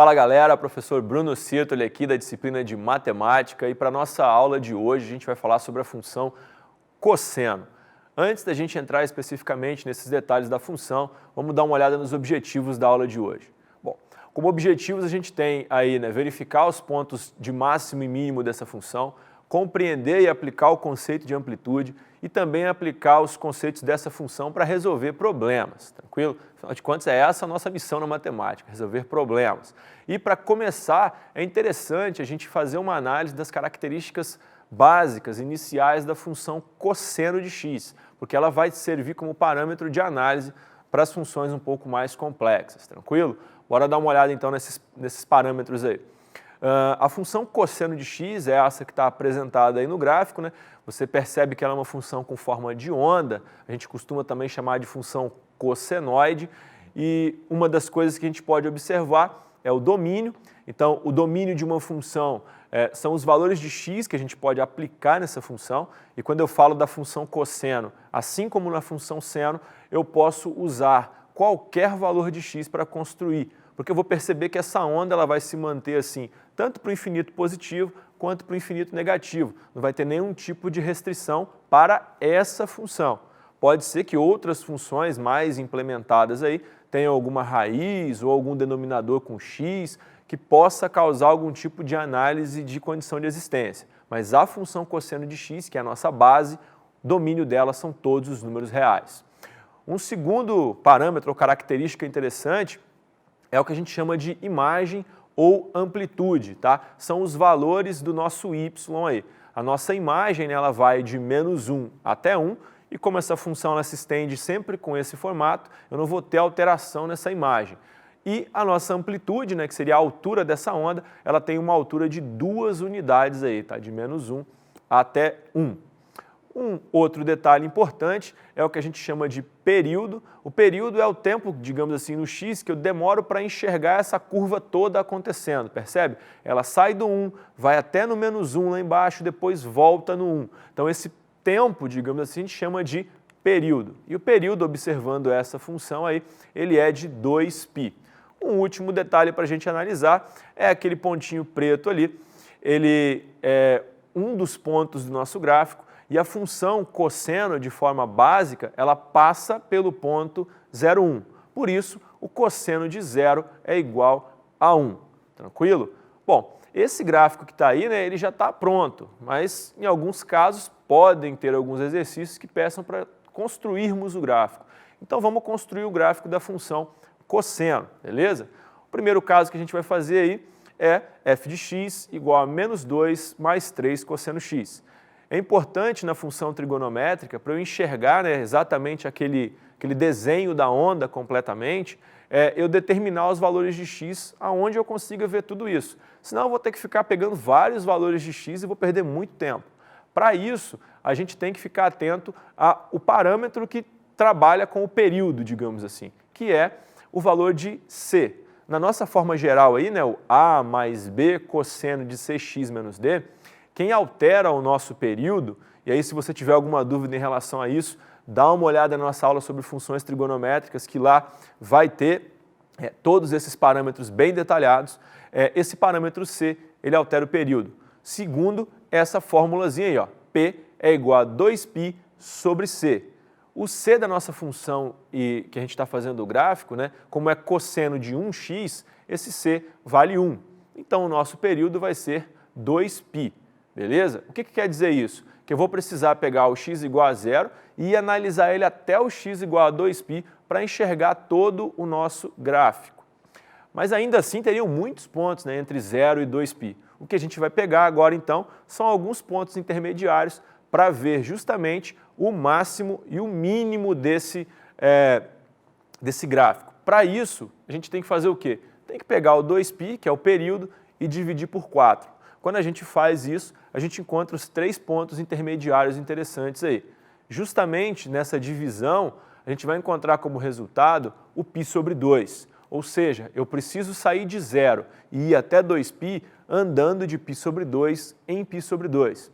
Fala galera, professor Bruno Sirtoli aqui da disciplina de Matemática e para a nossa aula de hoje a gente vai falar sobre a função cosseno. Antes da gente entrar especificamente nesses detalhes da função, vamos dar uma olhada nos objetivos da aula de hoje. Bom, como objetivos a gente tem aí, verificar os pontos de máximo e mínimo dessa função, compreender e aplicar o conceito de amplitude e também aplicar os conceitos dessa função para resolver problemas, tranquilo? Afinal de contas, é essa a nossa missão na matemática, resolver problemas. E para começar, é interessante a gente fazer uma análise das características básicas, iniciais da função cosseno de x, porque ela vai servir como parâmetro de análise para as funções um pouco mais complexas, tranquilo? Bora dar uma olhada então nesses parâmetros aí. A função cosseno de x é essa que está apresentada aí no gráfico, Você percebe que ela é uma função com forma de onda, a gente costuma também chamar de função cossenoide, e uma das coisas que a gente pode observar é o domínio. Então, o domínio de uma função são os valores de x que a gente pode aplicar nessa função, e quando eu falo da função cosseno, assim como na função seno, eu posso usar qualquer valor de x para construir, porque eu vou perceber que essa onda ela vai se manter assim, tanto para o infinito positivo quanto para o infinito negativo. Não vai ter nenhum tipo de restrição para essa função. Pode ser que outras funções mais implementadas aí tenham alguma raiz ou algum denominador com x que possa causar algum tipo de análise de condição de existência. Mas a função cosseno de x, que é a nossa base, o domínio dela são todos os números reais. Um segundo parâmetro ou característica interessante é o que a gente chama de imagem ou amplitude, tá? São os valores do nosso y aí. A nossa imagem, ela vai de -1 até 1, e como essa função ela se estende sempre com esse formato, eu não vou ter alteração nessa imagem. E a nossa amplitude, que seria a altura dessa onda, ela tem uma altura de 2 unidades aí, tá? De -1 até 1. Um outro detalhe importante é o que a gente chama de período. O período é o tempo, digamos assim, no x, que eu demoro para enxergar essa curva toda acontecendo, percebe? Ela sai do 1, vai até no -1 lá embaixo, depois volta no 1. Então esse tempo, digamos assim, a gente chama de período. E o período, observando essa função aí, ele é de 2π. Um último detalhe para a gente analisar é aquele pontinho preto ali. Ele é um dos pontos do nosso gráfico, e a função cosseno, de forma básica, ela passa pelo ponto 0,1. Por isso, o cosseno de 0 é igual a 1. Tranquilo? Bom, esse gráfico que está aí, ele já está pronto, mas em alguns casos podem ter alguns exercícios que peçam para construirmos o gráfico. Então vamos construir o gráfico da função cosseno, beleza? O primeiro caso que a gente vai fazer aí é f de x igual a -2 mais 3 cosseno x. É importante na função trigonométrica, para eu enxergar exatamente aquele desenho da onda completamente, eu determinar os valores de x aonde eu consiga ver tudo isso. Senão eu vou ter que ficar pegando vários valores de x e vou perder muito tempo. Para isso, a gente tem que ficar atento ao parâmetro que trabalha com o período, digamos assim, que é o valor de c. Na nossa forma geral aí, o a mais b cosseno de cx menos d, quem altera o nosso período, e aí se você tiver alguma dúvida em relação a isso, dá uma olhada na nossa aula sobre funções trigonométricas, que lá vai ter todos esses parâmetros bem detalhados. Esse parâmetro c, ele altera o período. Segundo essa formulazinha aí, P é igual a 2π sobre c. O c da nossa função que a gente está fazendo o gráfico, como é cosseno de 1x, esse c vale 1. Então o nosso período vai ser 2π. Beleza? O que quer dizer isso? Que eu vou precisar pegar o x igual a 0 e analisar ele até o x igual a 2π para enxergar todo o nosso gráfico. Mas ainda assim teriam muitos pontos entre 0 e 2π. O que a gente vai pegar agora então são alguns pontos intermediários para ver justamente o máximo e o mínimo desse gráfico. Para isso, a gente tem que fazer o quê? Tem que pegar o 2π, que é o período, e dividir por 4. Quando a gente faz isso, a gente encontra os 3 pontos intermediários interessantes aí. Justamente nessa divisão, a gente vai encontrar como resultado o π sobre 2. Ou seja, eu preciso sair de 0 e ir até 2π andando de π sobre 2 em π sobre 2.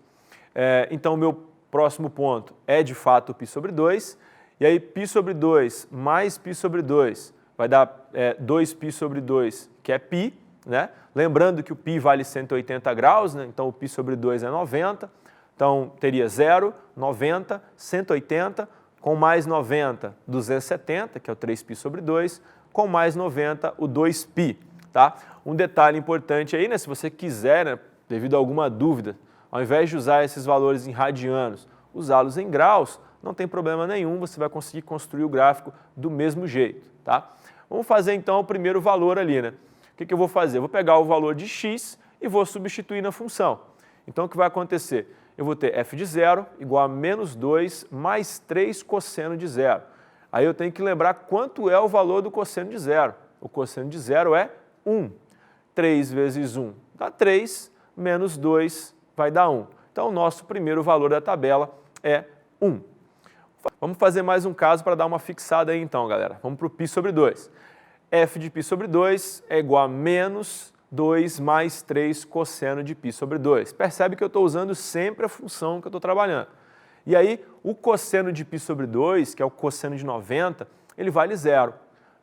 Então, o meu próximo ponto é de fato π sobre 2, e aí π sobre 2 mais π sobre 2 vai dar 2π sobre 2, que é π, né? Lembrando que o π vale 180 graus, né? Então o π sobre 2 é 90. Então teria 0, 90, 180, com mais 90, 270, que é o 3π sobre 2, com mais 90, o 2π. Tá? Um detalhe importante aí, né? Se você quiser, né, devido a alguma dúvida, ao invés de usar esses valores em radianos, usá-los em graus, não tem problema nenhum, você vai conseguir construir o gráfico do mesmo jeito. Tá? Vamos fazer então o primeiro valor ali, né? O que eu vou fazer? Eu vou pegar o valor de x e vou substituir na função. Então o que vai acontecer? Eu vou ter f de 0 igual a menos 2 mais 3 cosseno de 0. Aí eu tenho que lembrar quanto é o valor do cosseno de 0. O cosseno de 0 é 1. 3 vezes 1 dá 3, menos 2 vai dar 1. Então o nosso primeiro valor da tabela é 1. Vamos fazer mais um caso para dar uma fixada aí então, galera. Vamos para o π sobre 2. f de π sobre 2 é igual a menos 2 mais 3 cosseno de π sobre 2. Percebe que eu estou usando sempre a função que eu estou trabalhando. E aí, o cosseno de π sobre 2, que é o cosseno de 90, ele vale 0.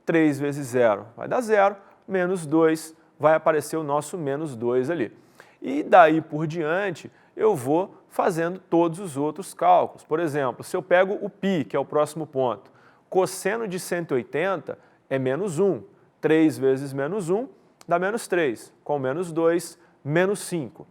3 vezes 0 vai dar 0, menos 2 vai aparecer o nosso menos 2 ali. E daí por diante, eu vou fazendo todos os outros cálculos. Por exemplo, se eu pego o π, que é o próximo ponto, cosseno de 180 é menos 1. 3 vezes menos 1 dá menos 3, com menos 2, menos 5.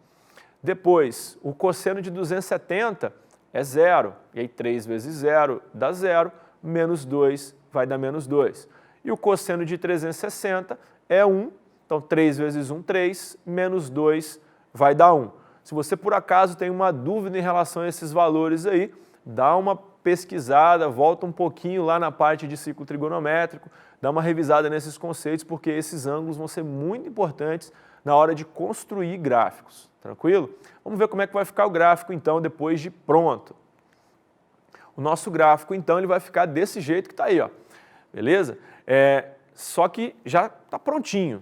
Depois, o cosseno de 270 é 0, e aí 3 vezes 0 dá 0, menos 2 vai dar menos 2. E o cosseno de 360 é 1, então 3 vezes 1, 3, menos 2 vai dar 1. Se você por acaso tem uma dúvida em relação a esses valores aí, dá uma pesquisada, volta um pouquinho lá na parte de ciclo trigonométrico, dá uma revisada nesses conceitos, porque esses ângulos vão ser muito importantes na hora de construir gráficos, tranquilo? Vamos ver como é que vai ficar o gráfico então depois de pronto. O nosso gráfico então ele vai ficar desse jeito que está aí, ó, beleza? Só que já está prontinho.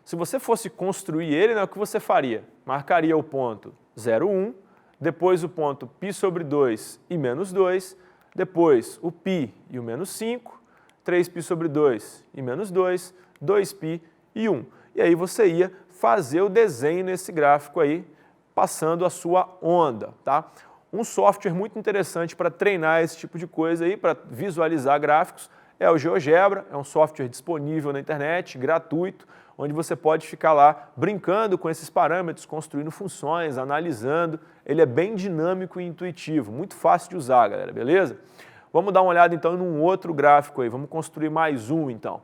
Se você fosse construir ele, né, o que você faria? Marcaria o ponto 0, 1, depois o ponto π sobre 2 e menos 2, depois o π e o menos 5, 3π sobre 2 e menos 2, 2π e 1. E aí você ia fazer o desenho nesse gráfico aí, passando a sua onda, tá? Um software muito interessante para treinar esse tipo de coisa aí, para visualizar gráficos, é o GeoGebra, é um software disponível na internet, gratuito, onde você pode ficar lá brincando com esses parâmetros, construindo funções, analisando. Ele é bem dinâmico e intuitivo, muito fácil de usar, galera, beleza? Vamos dar uma olhada então num outro gráfico aí, vamos construir mais um então.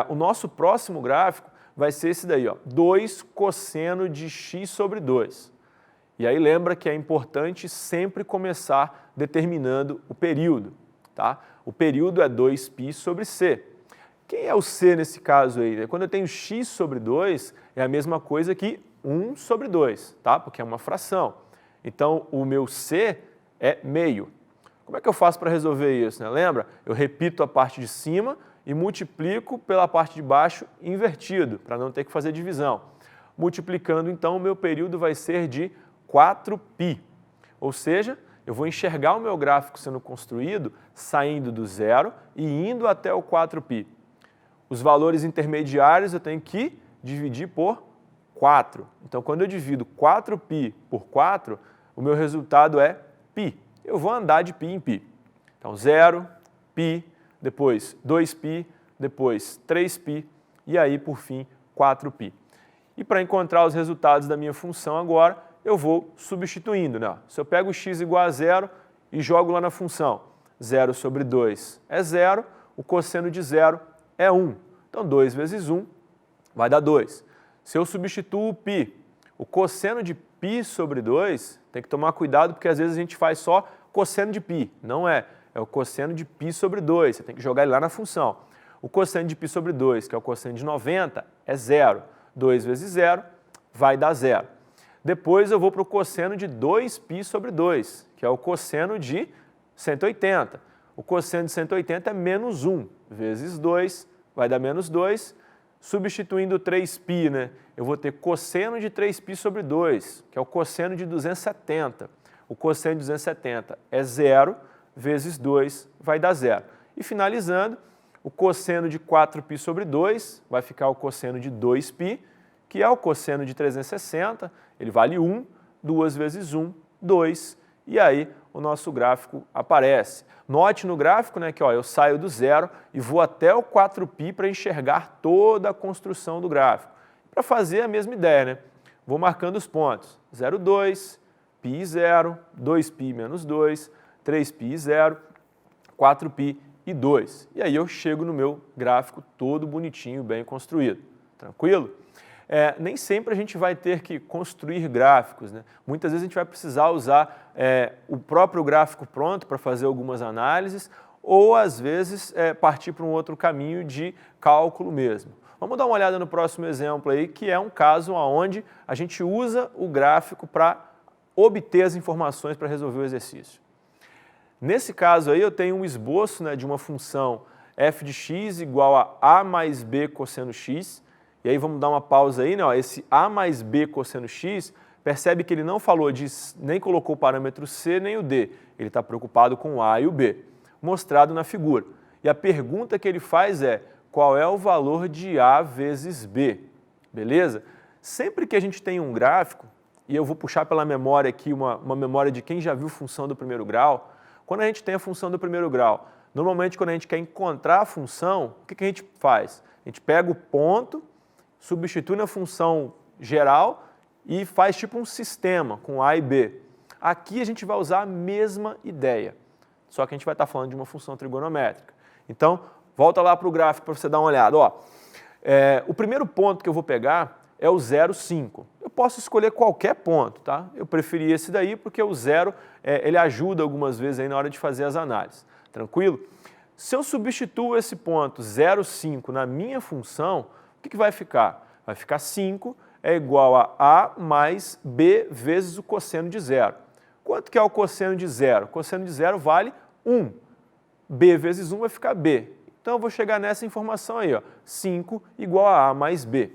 O nosso próximo gráfico vai ser esse daí, ó, 2 cosseno de x sobre 2. E aí lembra que é importante sempre começar determinando o período, tá? O período é 2π sobre c. Quem é o c nesse caso aí? Quando eu tenho x sobre 2, é a mesma coisa que 1 sobre 2, tá? Porque é uma fração. Então, o meu c é meio. Como é que eu faço para resolver isso, né? Lembra? Eu repito a parte de cima e multiplico pela parte de baixo invertido, para não ter que fazer divisão. Multiplicando, então, o meu período vai ser de 4π. Ou seja, eu vou enxergar o meu gráfico sendo construído saindo do 0 e indo até o 4π. Os valores intermediários eu tenho que dividir por 4. Então, quando eu divido 4π por 4, o meu resultado é π. Eu vou andar de π em π. Então, 0, π, depois 2π, depois 3π e aí, por fim, 4π. E para encontrar os resultados da minha função agora, eu vou substituindo, né? Se eu pego x igual a 0 e jogo lá na função, 0 sobre 2 é 0, o cosseno de 0 é 1. Então, 2 vezes 1 vai dar 2. Se eu substituo o π, o cosseno de π sobre 2, tem que tomar cuidado porque às vezes a gente faz só cosseno de π. Não é. É o cosseno de π sobre 2. Você tem que jogar ele lá na função. O cosseno de π sobre 2, que é o cosseno de 90, é 0. 2 vezes 0 vai dar 0. Depois eu vou para o cosseno de 2π sobre 2, que é o cosseno de 180. O cosseno de 180 é menos 1 vezes 2, vai dar menos 2. Substituindo 3π, né, eu vou ter cosseno de 3π sobre 2, que é o cosseno de 270. O cosseno de 270 é 0 vezes 2, vai dar 0. E finalizando, o o cosseno de 4π sobre 2 vai ficar o cosseno de 2π, que é o cosseno de 360, ele vale 1, 2 vezes 1, 2, e aí o nosso gráfico aparece. Note no gráfico, né, que ó, eu saio do zero e vou até o 4π para enxergar toda a construção do gráfico. Para fazer a mesma ideia, né? Vou marcando os pontos, 0, 2, π 0, 2π menos 2, 3π 0, 4π e 2. E aí eu chego no meu gráfico todo bonitinho, bem construído. Tranquilo? Nem sempre a gente vai ter que construir gráficos, né? Muitas vezes a gente vai precisar usar o próprio gráfico pronto para fazer algumas análises ou, às vezes, partir para um outro caminho de cálculo mesmo. Vamos dar uma olhada no próximo exemplo aí, que é um caso onde a gente usa o gráfico para obter as informações para resolver o exercício. Nesse caso aí eu tenho um esboço, né, de uma função f de x igual a mais b cosseno x, e aí vamos dar uma pausa aí, né, ó, esse a mais b cosseno x, percebe que ele não falou nem colocou o parâmetro c nem o d, ele está preocupado com o a e o b, mostrado na figura. E a pergunta que ele faz é, qual é o valor de a vezes b, beleza? Sempre que a gente tem um gráfico, e eu vou puxar pela memória aqui uma memória de quem já viu função do primeiro grau, quando a gente tem a função do primeiro grau, normalmente quando a gente quer encontrar a função, o que a gente faz? A gente pega o ponto, substitui na função geral e faz tipo um sistema com a e b. Aqui a gente vai usar a mesma ideia, só que a gente vai estar falando de uma função trigonométrica. Então, volta lá para o gráfico para você dar uma olhada. Ó, o primeiro ponto que eu vou pegar é o 0, 5. Eu posso escolher qualquer ponto, tá? Eu preferi esse daí porque o 0 ele ajuda algumas vezes aí na hora de fazer as análises. Tranquilo? Se eu substituo esse ponto 0, 5 na minha função, o que vai ficar? Vai ficar 5 é igual a mais b vezes o cosseno de 0. Quanto que é o cosseno de 0? O cosseno de 0 vale 1. b vezes 1 vai ficar b. Então eu vou chegar nessa informação aí, ó, 5 igual a mais b.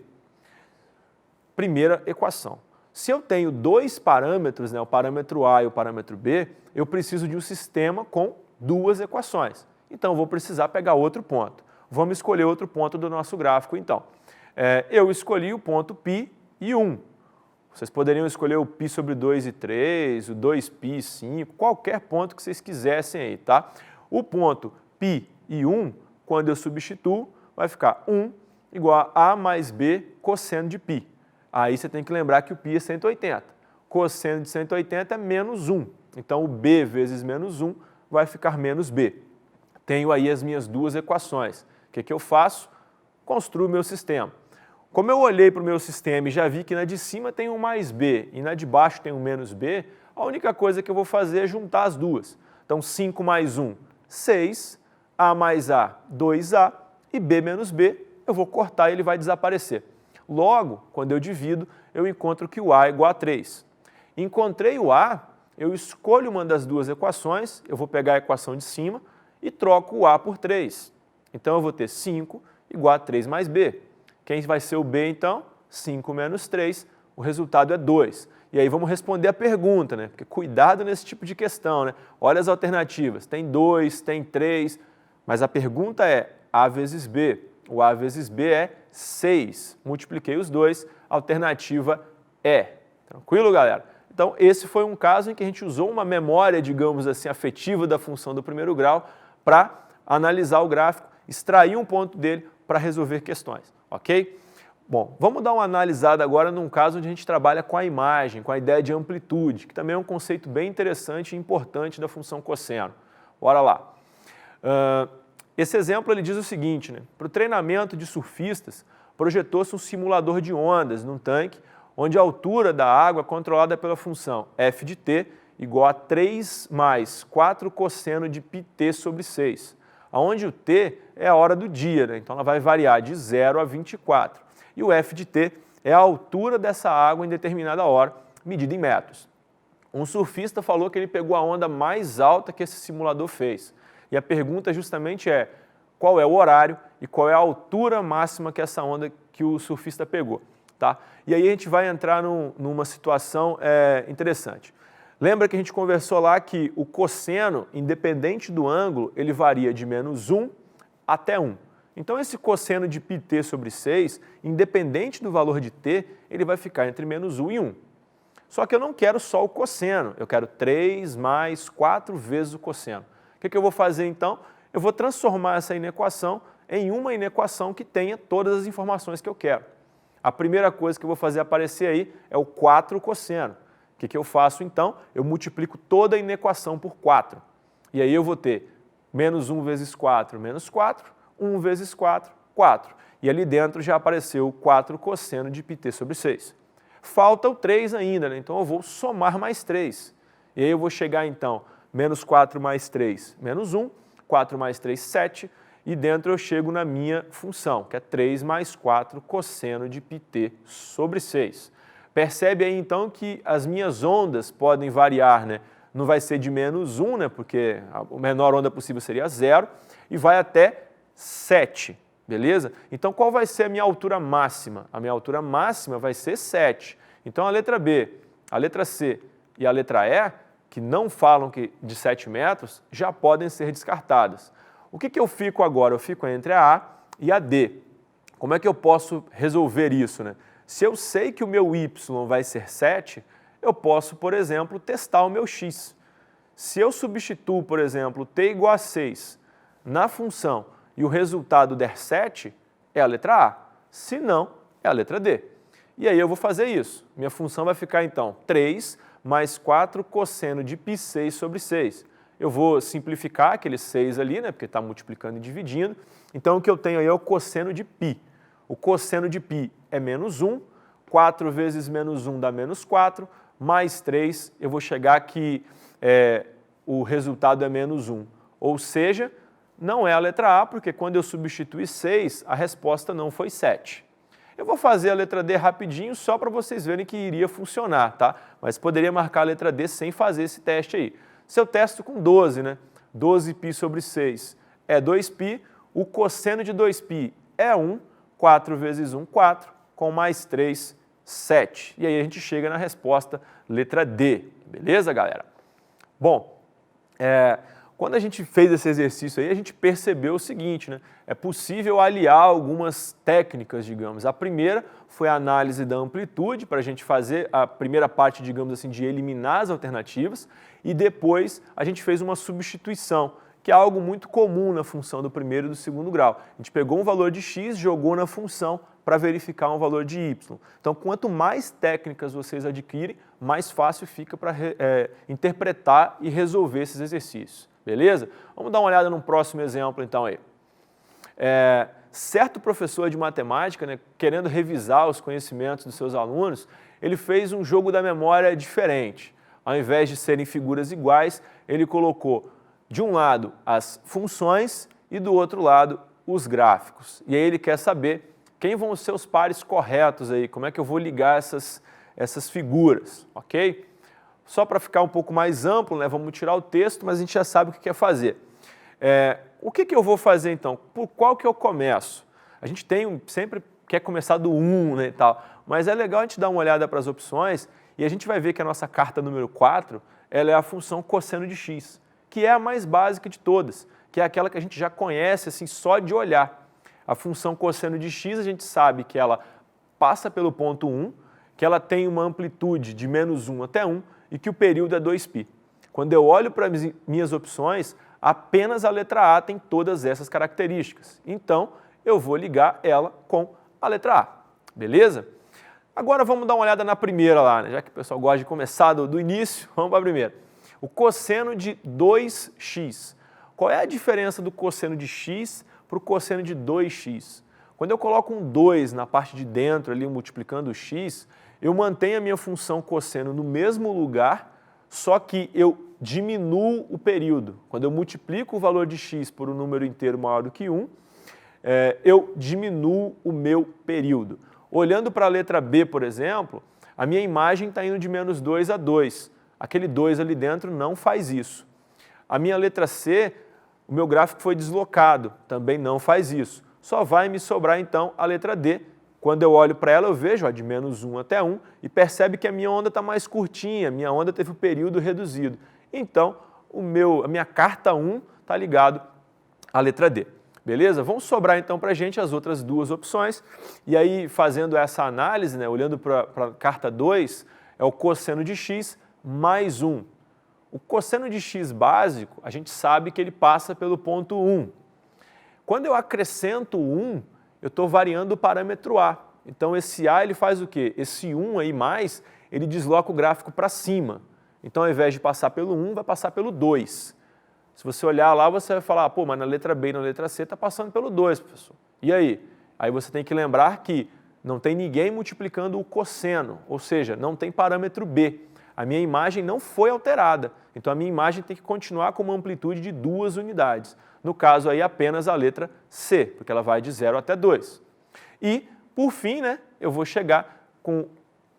Primeira equação. Se eu tenho dois parâmetros, né, o parâmetro a e o parâmetro b, eu preciso de um sistema com duas equações. Então eu vou precisar pegar outro ponto. Vamos escolher outro ponto do nosso gráfico então. Eu escolhi o ponto π e 1. Vocês poderiam escolher o π sobre 2 e 3, o 2π e 5, qualquer ponto que vocês quisessem aí, tá? O ponto π e 1, quando eu substituo, vai ficar 1 igual a a mais b cosseno de π. Aí você tem que lembrar que o π é 180. Cosseno de 180 é menos 1. Então o b vezes menos 1 vai ficar menos b. Tenho aí as minhas duas equações. O que eu faço? Construo o meu sistema. Como eu olhei para o meu sistema e já vi que na de cima tem um mais b e na de baixo tem um menos b, a única coisa que eu vou fazer é juntar as duas. Então 5 mais 1, 6, a mais a, 2a e b menos b, eu vou cortar e ele vai desaparecer. Logo, quando eu divido, eu encontro que o a é igual a 3. Encontrei o a, eu escolho uma das duas equações, eu vou pegar a equação de cima e troco o a por 3. Então eu vou ter 5 igual a 3 mais b. Quem vai ser o b então? 5 menos 3, o resultado é 2. E aí vamos responder a pergunta, né? Porque cuidado nesse tipo de questão, né? Olha as alternativas, tem 2, tem 3, mas a pergunta é a vezes b. O a vezes b é 6. Multipliquei os dois, a alternativa é. Tranquilo, galera? Então, esse foi um caso em que a gente usou uma memória, digamos assim, afetiva da função do primeiro grau para analisar o gráfico, extrair um ponto dele para resolver questões, ok? Bom, vamos dar uma analisada agora num caso onde a gente trabalha com a imagem, com a ideia de amplitude, que também é um conceito bem interessante e importante da função cosseno. Bora lá. Esse exemplo ele diz o seguinte, né? Para o treinamento de surfistas, projetou-se um simulador de ondas num tanque, onde a altura da água é controlada pela função f de t igual a 3 mais 4 cosseno de πt sobre 6, onde o t é a hora do dia, né? Então ela vai variar de 0 a 24. E o f de t é a altura dessa água em determinada hora, medida em metros. Um surfista falou que ele pegou a onda mais alta que esse simulador fez. E a pergunta justamente é, qual é o horário e qual é a altura máxima que essa onda que o surfista pegou, tá? E aí a gente vai entrar numa situação interessante. Lembra que a gente conversou lá que o cosseno, independente do ângulo, ele varia de menos 1 até 1. Então, esse cosseno de πt sobre 6, independente do valor de t, ele vai ficar entre menos 1 e 1. Só que eu não quero só o cosseno, eu quero 3 mais 4 vezes o cosseno. O que eu vou fazer então? Eu vou transformar essa inequação em uma inequação que tenha todas as informações que eu quero. A primeira coisa que eu vou fazer aparecer aí é o 4 cosseno. O que eu faço então? Eu multiplico toda a inequação por 4. E aí eu vou ter menos 1 vezes 4, menos 4, 1 vezes 4, 4. E ali dentro já apareceu o 4 cosseno de πt sobre 6. Falta o 3 ainda, né? Então eu vou somar mais 3. E aí eu vou chegar então, menos 4 mais 3, menos 1, 4 mais 3, 7, e dentro eu chego na minha função, que é 3 mais 4 cosseno de πt sobre 6. Percebe aí então que as minhas ondas podem variar, né? Não vai ser de menos 1, né? Porque a menor onda possível seria 0, e vai até 7. Beleza? Então, qual vai ser a minha altura máxima? A minha altura máxima vai ser 7. Então, a letra B, a letra C e a letra E, que não falam de 7 metros, já podem ser descartadas. O que eu fico agora? Eu fico entre a A e a D. Como é que eu posso resolver isso, né? Se eu sei que o meu Y vai ser 7, eu posso, por exemplo, testar o meu X. Se eu substituo, por exemplo, t igual a 6 na função e o resultado der 7, é a letra A. Se não, é a letra D. E aí eu vou fazer isso. Minha função vai ficar, então, 3 mais 4 cosseno de π6 sobre 6. Eu vou simplificar aquele 6 ali, né, porque está multiplicando e dividindo. Então, o que eu tenho aí é o cosseno de π. O cosseno de π é menos 1, 4 vezes menos 1 dá menos 4, mais 3, eu vou chegar que o resultado é menos 1. Ou seja, não é a letra A, porque quando eu substituir 6, a resposta não foi 7. Eu vou fazer a letra D rapidinho, só para vocês verem que iria funcionar, tá? Mas poderia marcar a letra D sem fazer esse teste aí. Se eu testo com 12, né? 12π sobre 6 é 2π, o cosseno de 2π é 1, 4 vezes 1, 4, com mais 3, 7. E aí a gente chega na resposta letra D, beleza, galera? Bom, quando a gente fez esse exercício aí, a gente percebeu o seguinte, né? É possível aliar algumas técnicas, digamos. A primeira foi a análise da amplitude, para a gente fazer a primeira parte, digamos assim, de eliminar as alternativas, e depois a gente fez uma substituição, que é algo muito comum na função do primeiro e do segundo grau. A gente pegou um valor de x, jogou na função para verificar um valor de y. Então, quanto mais técnicas vocês adquirem, mais fácil fica para interpretar e resolver esses exercícios. Beleza? Vamos dar uma olhada num próximo exemplo, então, aí. Certo professor de matemática, né, querendo revisar os conhecimentos dos seus alunos, ele fez um jogo da memória diferente. Ao invés de serem figuras iguais, ele colocou de um lado as funções e do outro lado os gráficos. E aí ele quer saber quem vão ser os pares corretos aí, como é que eu vou ligar essas figuras, ok? Só para ficar um pouco mais amplo, né, vamos tirar o texto, mas a gente já sabe o que quer fazer. O que eu vou fazer então? Por qual que eu começo? A gente sempre quer começar do 1, né, e tal, mas é legal a gente dar uma olhada para as opções e a gente vai ver que a nossa carta número 4, ela é a função cosseno de x, que é a mais básica de todas, que é aquela que a gente já conhece assim só de olhar. A função cosseno de x, a gente sabe que ela passa pelo ponto 1, que ela tem uma amplitude de menos 1 até 1 e que o período é 2π. Quando eu olho para as minhas opções, apenas a letra A tem todas essas características. Então, eu vou ligar ela com a letra A. Beleza? Agora vamos dar uma olhada na primeira lá, né? Já que o pessoal gosta de começar do início, vamos para a primeira. O cosseno de 2x. Qual é a diferença do cosseno de x para o cosseno de 2x? Quando eu coloco um 2 na parte de dentro, ali multiplicando o x, eu mantenho a minha função cosseno no mesmo lugar, só que eu diminuo o período. Quando eu multiplico o valor de x por um número inteiro maior do que 1, eu diminuo o meu período. Olhando para a letra B, por exemplo, a minha imagem está indo de menos 2 a 2. Aquele 2 ali dentro não faz isso. A minha letra C, o meu gráfico foi deslocado, também não faz isso. Só vai me sobrar, então, a letra D. Quando eu olho para ela, eu vejo de menos 1 até 1 e percebe que a minha onda está mais curtinha, a minha onda teve o período reduzido. Então, a minha carta 1 está ligado à letra D. Beleza? Vão sobrar então para a gente as outras duas opções. E aí, fazendo essa análise, né, olhando para a carta 2, é o cosseno de x mais 1. O cosseno de x básico, a gente sabe que ele passa pelo ponto 1. Quando eu acrescento 1, eu estou variando o parâmetro a. Então esse a ele faz o quê? Esse 1 aí mais, ele desloca o gráfico para cima. Então ao invés de passar pelo 1, vai passar pelo 2. Se você olhar lá, você vai falar, pô, mas na letra B e na letra C está passando pelo 2, professor. E aí? Aí você tem que lembrar que não tem ninguém multiplicando o cosseno, ou seja, não tem parâmetro B. A minha imagem não foi alterada, então a minha imagem tem que continuar com uma amplitude de 2 unidades. No caso aí apenas a letra C, porque ela vai de 0 até 2. E, por fim, né, eu vou chegar com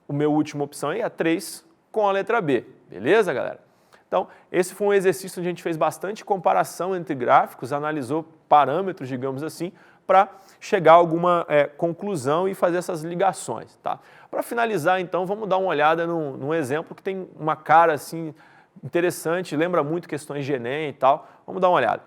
a minha última opção aí, a 3, com a letra B. Beleza, galera? Então, esse foi um exercício onde a gente fez bastante comparação entre gráficos, analisou parâmetros, digamos assim, para chegar a alguma conclusão e fazer essas ligações. Tá? Para finalizar, então, vamos dar uma olhada num exemplo que tem uma cara assim, interessante, lembra muito questões de Enem e tal. Vamos dar uma olhada.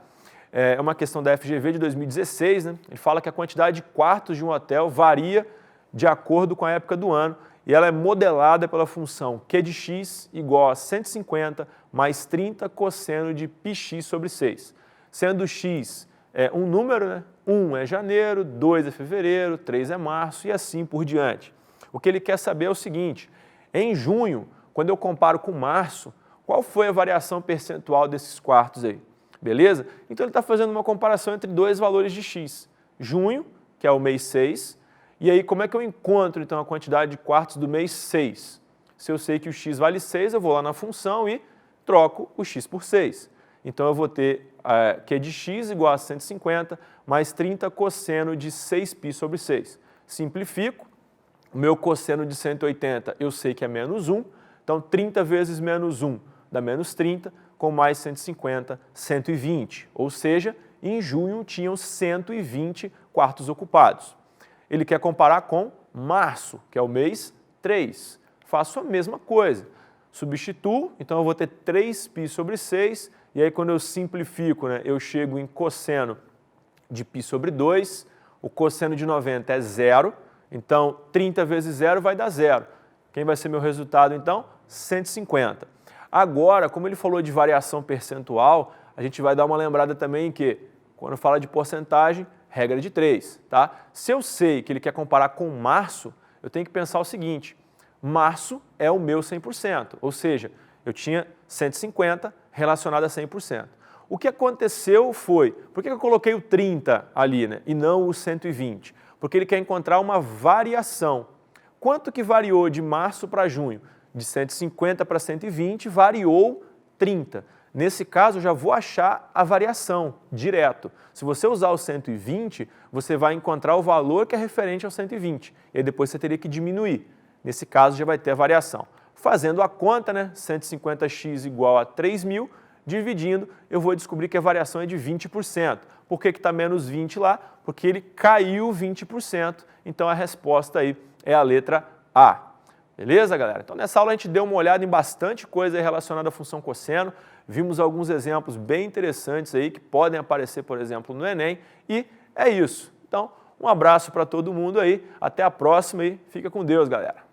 É uma questão da FGV de 2016, né? Ele fala que a quantidade de quartos de um hotel varia de acordo com a época do ano e ela é modelada pela função Q de x igual a 150 mais 30 cosseno de πx sobre 6, sendo x um número, né? 1 é janeiro, 2 é fevereiro, 3 é março e assim por diante. O que ele quer saber é o seguinte, em junho, quando eu comparo com março, qual foi a variação percentual desses quartos aí? Beleza? Então ele está fazendo uma comparação entre dois valores de x. Junho, que é o mês 6, e aí como é que eu encontro então a quantidade de quartos do mês 6? Se eu sei que o x vale 6, eu vou lá na função e troco o x por 6. Então eu vou ter Q de x igual a 150 mais 30 cosseno de 6π sobre 6. Simplifico, o meu cosseno de 180 eu sei que é menos 1, então 30 vezes menos 1 dá menos 30, com mais 150, 120. Ou seja, em junho tinham 120 quartos ocupados. Ele quer comparar com março, que é o mês 3. Faço a mesma coisa. Substituo, então eu vou ter 3π sobre 6, e aí quando eu simplifico, né, eu chego em cosseno de π sobre 2, o cosseno de 90 é 0, então 30 vezes 0 vai dar 0. Quem vai ser meu resultado então? 150. Agora, como ele falou de variação percentual, a gente vai dar uma lembrada também que, quando fala de porcentagem, regra de 3, tá? Se eu sei que ele quer comparar com março, eu tenho que pensar o seguinte, março é o meu 100%, ou seja, eu tinha 150 relacionado a 100%. O que aconteceu foi, por que eu coloquei o 30 ali, né, e não o 120? Porque ele quer encontrar uma variação. Quanto que variou de março para junho? De 150 para 120, variou 30. Nesse caso, eu já vou achar a variação direto. Se você usar o 120, você vai encontrar o valor que é referente ao 120. E aí depois você teria que diminuir. Nesse caso, já vai ter a variação. Fazendo a conta, né, 150x igual a 3.000, dividindo, eu vou descobrir que a variação é de 20%. Por que está menos 20 lá? Porque ele caiu 20%. Então a resposta aí é a letra A. Beleza, galera? Então nessa aula a gente deu uma olhada em bastante coisa relacionada à função cosseno, vimos alguns exemplos bem interessantes aí que podem aparecer, por exemplo, no Enem, e é isso. Então, um abraço para todo mundo aí, até a próxima e fica com Deus, galera.